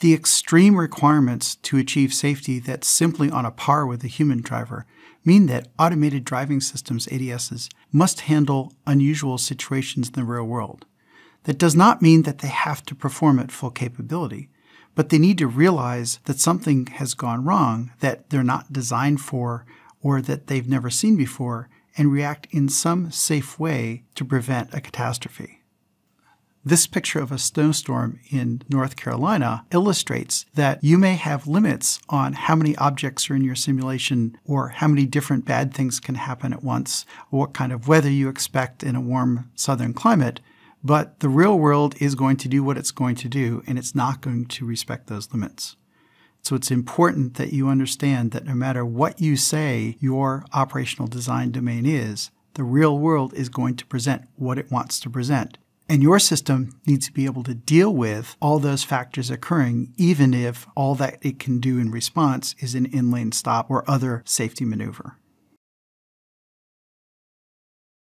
The extreme requirements to achieve safety that's simply on a par with a human driver mean that automated driving systems, ADSs, must handle unusual situations in the real world. That does not mean that they have to perform at full capability, but they need to realize that something has gone wrong that they're not designed for or that they've never seen before, and react in some safe way to prevent a catastrophe. This picture of a snowstorm in North Carolina illustrates that you may have limits on how many objects are in your simulation or how many different bad things can happen at once or what kind of weather you expect in a warm southern climate, but the real world is going to do what it's going to do, and it's not going to respect those limits. So it's important that you understand that no matter what you say your operational design domain is, the real world is going to present what it wants to present. And your system needs to be able to deal with all those factors occurring, even if all that it can do in response is an in-lane stop or other safety maneuver.